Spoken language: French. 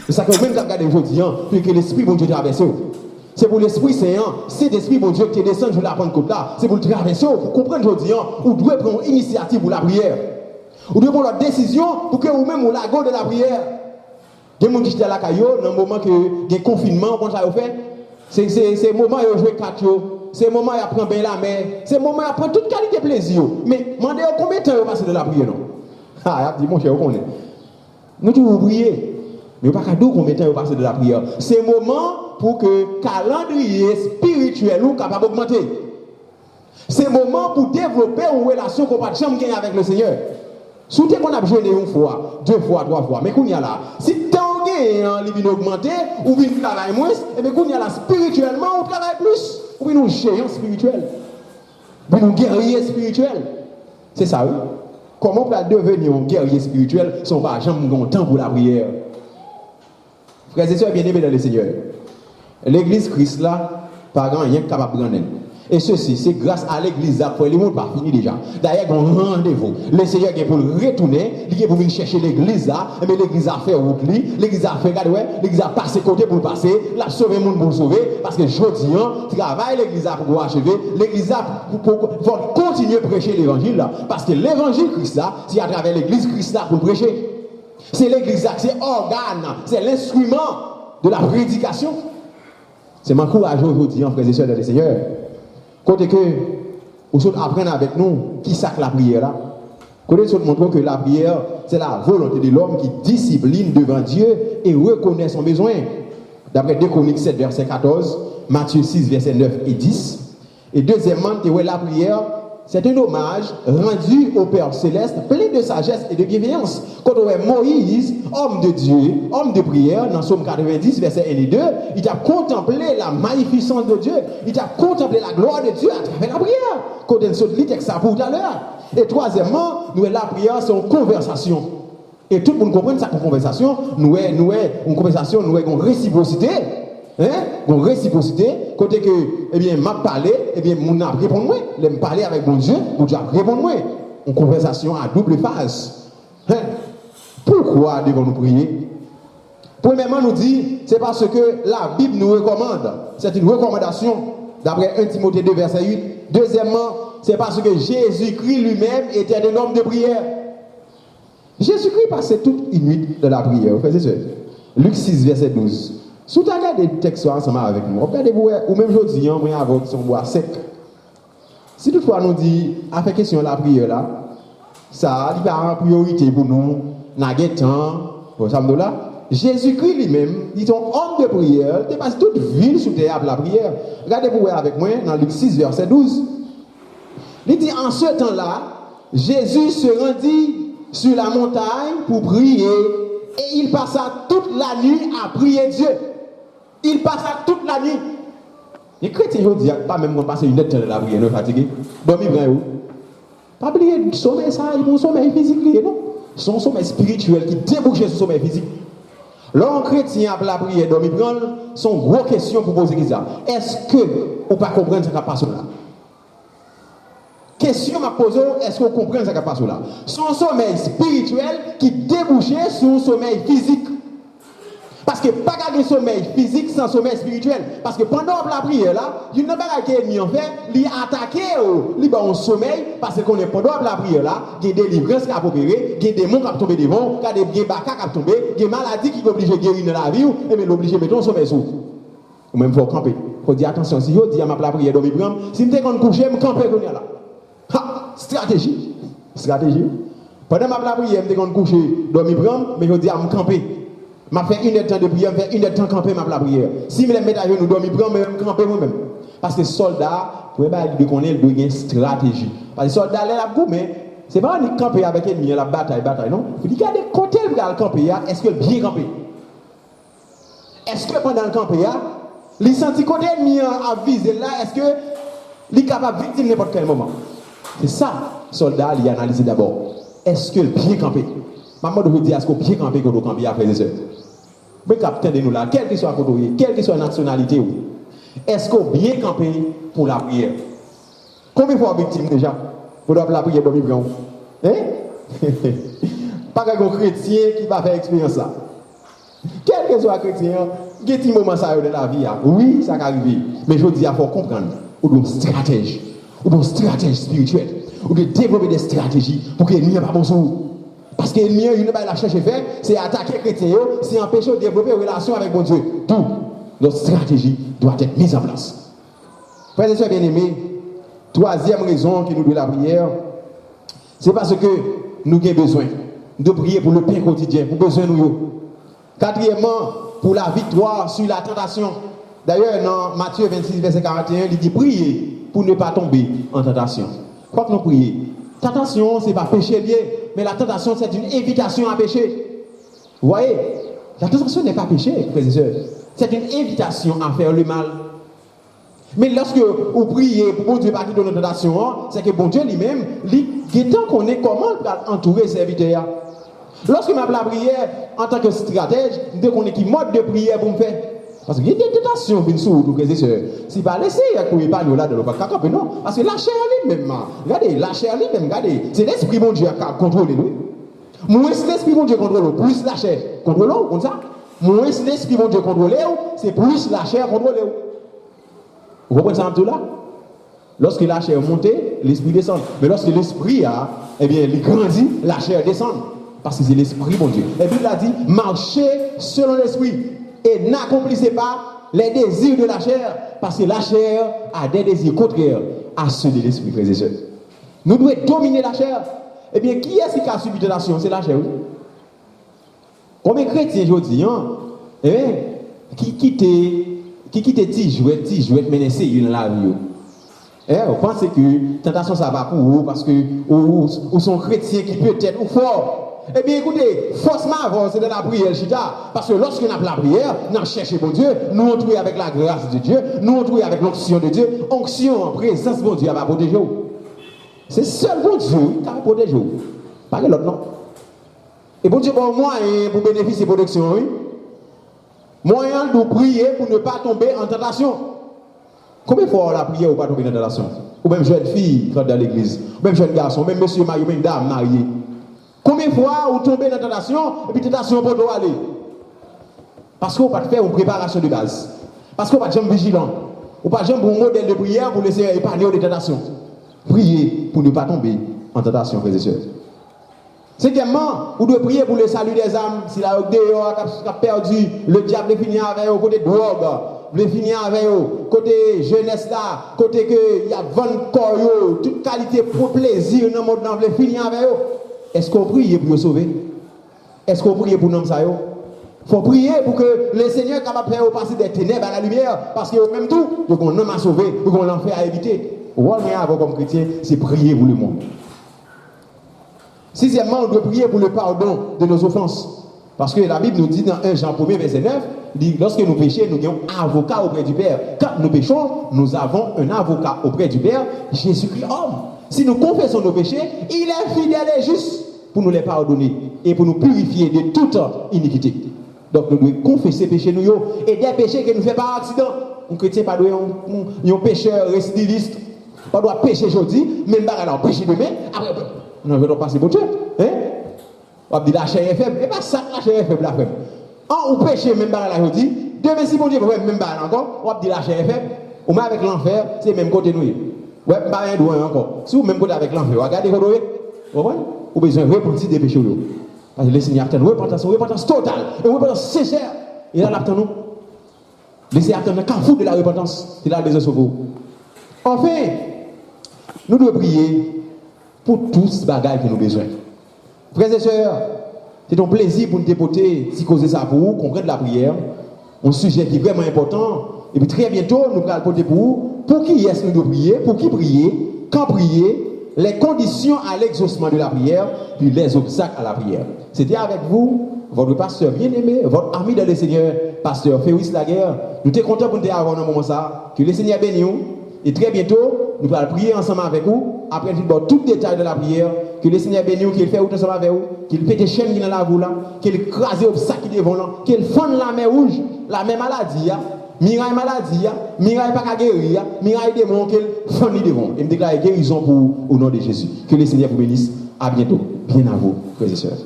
C'est ça que même quand regardez aujourd'hui, puis que l'Esprit bon Dieu traverse. C'est pour l'Esprit Saint, c'est l'Esprit bon Dieu qui descend sur la Pentecôte là. C'est pour le traverser, pour comprendre aujourd'hui, vous devez prendre une initiative pour la prière. Vous devez prendre la décision pour que vous-même vous la de la prière. Il y a des gens qui étaient à la caillou, dans le moment que il y a confinement, comment ça vous fait? C'est le moment où vous jouez 4 jours. C'est le moment où vous prenez bien la mer. C'est le moment où vous prenez toute qualité de plaisir. Mais demandez combien de temps vous passez de la prière, non? Ah, il dit, mon cher, vous connaissez. Nous devons prier. Mais pas qu'à dire combien de temps vous passez de la prière. C'est le moment pour que le calendrier spirituel soit capable d'augmenter. C'est le moment pour développer une relation qu'on n'a pas jamais gagnée avec le Seigneur. Surtout qu'on a besoin une fois, 2 fois, 3 fois. Mais qu'on y a là, si tant gain il vient augmenter, ou vient travailler moins, et bien qu'on y a là spirituellement, on travaille plus. Ou bien nous géants spirituels. Ou bien nous guerriers spirituels. C'est ça, oui. Comment on peut devenir un guerrier spirituel si on n'a jamais un temps pour la prière? Frères et sœurs bien-aimés dans le Seigneur, l'église Christ là, pas grand rien capable de prendre. Et ceci, c'est grâce à l'église là, pour le monde pas fini déjà. D'ailleurs, il y a un rendez-vous. Le Seigneur est pour retourner, il est pour venir chercher l'église là, mais l'église a fait route, l'église a fait, regardez, l'église a passé côté pour passer, l'a sauvé le monde pour sauver, parce que jeudi, travail l'église a pour achever, l'église a pour continuer à prêcher l'évangile là, parce que l'évangile Christ là, c'est à travers l'église Christ là pour prêcher. C'est l'église là, c'est organe, c'est l'instrument de la prédication. C'est mon courage aujourd'hui, frères et sœurs dans le Seigneur. Côté que vous apprenez avec nous qui sac la prière là. Côté nous montrons que la prière, c'est la volonté de l'homme qui discipline devant Dieu et reconnaît son besoin. D'après 2 Chroniques 7, verset 14, Matthieu 6, verset 9 et 10. Et deuxièmement, la prière, c'est un hommage rendu au Père Céleste, plein de sagesse et de bienveillance. Quand on voit Moïse, homme de Dieu, homme de prière, dans Somme 90, verset 1 et 2, il a contemplé la magnificence de Dieu, il a contemplé la gloire de Dieu à travers la prière. Quand on saute le texte ça pour tout à l'heure. Et troisièmement, la prière, c'est une conversation. Et tout le monde comprend ça, une conversation, nous avons une conversation, nous avons une réciprocité. Une réciprocité, côté que, eh bien, m'a parlé, eh bien, mon a répondu moi, je parler avec mon Dieu, mon Dieu a répondu moi. Une conversation à double phase. Pourquoi devons-nous prier? Premièrement, nous dit, c'est parce que la Bible nous recommande. C'est une recommandation, d'après 1 Timothée 2, verset 8. Deuxièmement, c'est parce que Jésus-Christ lui-même était un homme de prière. Jésus-Christ passait toute une nuit de la prière. Vous faites ça? Luc 6, verset 12. Si vous regardez des textes ensemble avec nous, regardez-vous, ou même aujourd'hui, on va avoir son bois sec. Si toutefois nous dit, à faire question de la prière là, ça, il va en priorité pour nous, n'a pas temps, pour ça, là. Jésus-Christ lui-même, il est un homme de prière, il passe toute ville sous terre pour la prière. Regardez-vous avec moi, dans Luc 6, verset 12. Il dit, en ce temps-là, Jésus se rendit sur la montagne pour prier, et il passa toute la nuit à prier Dieu. Il passa toute la nuit. Les chrétiens aujourd'hui, pas même passer une heure de la prière, nous fatigués. Dormir bien où? Pas oublier le sommeil, ça, il y a un sommeil physique, non? Son sommeil spirituel qui débouche sur le sommeil physique. L'homme chrétien a la prière, dormir bien, sont gros questions pour poser ça. Est-ce que on pas comprendre ce qui passe là? Question m'a posée, est-ce qu'on comprend ce qui passe là? Son sommeil spirituel qui débouchait sur un sommeil physique. Parce que pas de sommeil physique sans sommeil spirituel. Parce que pendant la prière là, il n'y a pas de en fait, il attaqué, il a un sommeil, parce qu'on est pendant la prière là, il y a des délivrances qui ont opéré, il y a des démons qui ont tombé devant, il y a des bacas qui ont tombé, il y a des maladies qui sont obligées de guérir dans la vie, et bien l'obligé de mettre un sommeil sous. Ou même il faut camper. Il faut dire attention, si je dis à ma prière, si je me couche, je me campe là. Ha! Stratégie. Stratégie. Pendant ma prière, je me couche, mais je dis à me camper. Je fais une heure de temps de prière, je fais une heure de temps de camper ma prière. Si je me mets à genoux, je me camper moi-même. Parce que les soldats, pour de connaître, il y a une stratégie. Parce que les soldats, mais ce n'est pas un camper avec l'ennemi, la bataille, non. Il dit, regardez, côté le camper, est-ce que bien campé? Est-ce que pendant le camper, il senti côté ennemi à viser là, est-ce que il est capable de victime n'importe quel moment? C'est ça, soldat, il a analysé d'abord. Est-ce que le bien campé? Maman de vous dire, est-ce que le bien campé quand vous campez après les heures? Mais capitaine de nous là, quelle que soit la côté, quelle que soit la nationalité, est-ce qu'on bien campé pour la prière? Combien de fois victime déjà pour la prière de Bible? Hein? Pas qu'un chrétien qui va faire expérience ça. Quel quel que soit chrétien, il y a des moments ça dans la vie. Oui, ça arrive. Mais je dis, il faut comprendre. Ou une stratégie. Ou une stratégie spirituelle. Ou de développer des stratégies pour que l'ennemi n'ait pas bon sur vous. Parce que l'ennemi, il n'a pas la cherche faire, c'est attaquer les chrétiens, c'est empêcher de développer une relation avec bon Dieu. Tout. Notre stratégie doit être mise en place. Frères et sœurs bien-aimés, troisième raison qui nous doit la prière, c'est parce que nous avons besoin de prier pour le pain quotidien, pour besoin de nous. Quatrièmement, pour la victoire sur la tentation. D'ailleurs, dans Matthieu 26, verset 41, il dit prier pour ne pas tomber en tentation. Quoi que nous prions? Tentation, ce n'est pas péché lié, mais la tentation, c'est une invitation à pécher. Vous voyez? La tentation n'est pas péché, frères et sœurs. C'est une invitation à faire le mal. Mais lorsque vous priez pour bon Dieu pas quitter notre tentation, c'est que bon Dieu lui-même, il connaît comment entourer ses serviteurs. Lorsque je la prière, en tant que stratège, je connais qui mode de prière pour me faire. Parce qu'il y a des tentations, bien sûr, frères et sœurs. Si pas laisser, il n'y a pas de là de l'eau, non. Parce que la chair elle-même, regardez, la chair elle-même, regardez, c'est l'esprit bon Dieu qui a contrôlé nous. Moins l'esprit bon Dieu contrôle, plus la chair contrôle, comme ça. Moins l'esprit bon Dieu contrôle, c'est plus la chair contrôle. Vous comprenez ça tout là? Lorsque la chair monte, l'esprit descend. Mais lorsque l'esprit a, eh bien, il grandit, la chair descend. Parce que c'est l'esprit, mon Dieu. Et puis il a dit, marchez selon l'esprit. Et n'accomplissez pas les désirs de la chair. Parce que la chair a des désirs contraires à ceux de l'esprit, frères et sœurs. Nous devons dominer la chair. Eh bien, qui est-ce qui a subi tentation? C'est la chair. Combien de chrétiens, je dis, eh bien, qui quitte Tijouet, menacé dans la vie. Vous pensez que tentation ça va pour vous parce que vous sont chrétiens qui peut-être ou fort. Eh bien écoutez, forcément c'est de la prière, chita. Parce que lorsque nous avons la prière, nous cherchons bon Dieu, nous entourons avec la grâce de Dieu, nous entourons avec l'onction de Dieu. Onction en présence, bon Dieu, va protéger vous. C'est seul bon Dieu qui va protéger vous. Pas l'autre non. Et bon Dieu, pour moi, pour bénéficier de protection, oui. Moyen de prier pour ne pas tomber en tentation. Combien de fois on a prié pour ne pas tomber en tentation? Ou même jeune fille qui est dans l'église, ou même jeune garçon, même monsieur marié, même dame mariée. Combien de fois vous tombez dans la tentation et puis tentation pour vous aller? Parce qu'on va faire une préparation de base. Parce qu'on va être vigilant. On va jamais un modèle de prière pour laisser épargner des tentations. Priez pour ne pas tomber en tentation, frères et sœurs. Cinquièmement, vous devez prier pour le salut des âmes. Si la dehors a perdu, le diable est fini avec eux, côté drogue, il est fini avec eux, côté jeunesse là, côté que il y a 20 corps, toute qualité pour plaisir dans le monde, il est fini avec eux. Est-ce qu'on prie pour le sauver? Est-ce qu'on prie pour nous ça? Il faut prier pour que le Seigneur soit capable de faire passer des ténèbres à la lumière, parce que même tout, il y a un homme à sauver, il y a un enfer à éviter. Ou avant comme chrétien, c'est prier pour le monde. Sixièmement, on doit prier pour le pardon de nos offenses. Parce que la Bible nous dit dans 1 Jean 1, verset 9, dit, lorsque nous péchons, nous avons un avocat auprès du Père. Quand nous péchons, nous avons un avocat auprès du Père, Jésus-Christ homme. Si nous confessons nos péchés, il est fidèle et juste pour nous les pardonner et pour nous purifier de toute iniquité. Donc nous devons confesser péchés nous et des péchés que nous faisons par accident. Un chrétien pas un pécheur récidiviste, pas doit pécher aujourd'hui, même pas pécher demain. Après, nous ne devons pas passer pour Dieu. On va dire la chair est faible. Et pas ça, la chair est faible. On péché même pas la aujourd'hui. Demain, si bon Dieu peut même pas encore, on va dire la chair est faible. Ou même avec l'enfer, c'est même côté nous. Ouais, pas un doigt encore. Si vous même côté avec l'enfer, regardez vous voyez. Vous voyez? Vous avez besoin de repentir des péchés. Parce que le Seigneur attend une repentance totale, une repentance sincère. Et là, l'attend nous. Laissez attendre un carrefour de la repentance. C'est là besoin de vous. Enfin, nous devons prier pour tous les bagages que nous avons besoin. Frères et sœurs, c'est un plaisir pour nous dépoter, si causer ça pour vous, comprendre la prière. Un sujet qui est vraiment important. Et puis très bientôt, nous allons porter pour vous. Pour qui est-ce que nous devons prier? Pour qui prier? Quand prier? Les conditions à l'exaucement de la prière, puis les obstacles à la prière. C'était avec vous, votre pasteur bien-aimé, votre ami dans le Seigneur, pasteur Féris Laguerre. Nous sommes contents pour nous avoir un moment ça. Que le Seigneur bénisse nous. Et très bientôt, nous allons prier ensemble avec vous. Après, nous allons tout détail de la prière. Que le Seigneur bénisse nous, qu'il fait ensemble avec vous. Qu'il pète des chaînes qui sont dans la voie là. Qu'il crase les obstacles qui devant là. Qu'il fonde la mer rouge, la même maladie. Miraille maladie, miraille pas guérir, miraille démon qu'il fonde devant. Et me déclare guérison pour au nom de Jésus. Que le Seigneur vous bénisse. À bientôt. Bien à vous, frères et sœurs.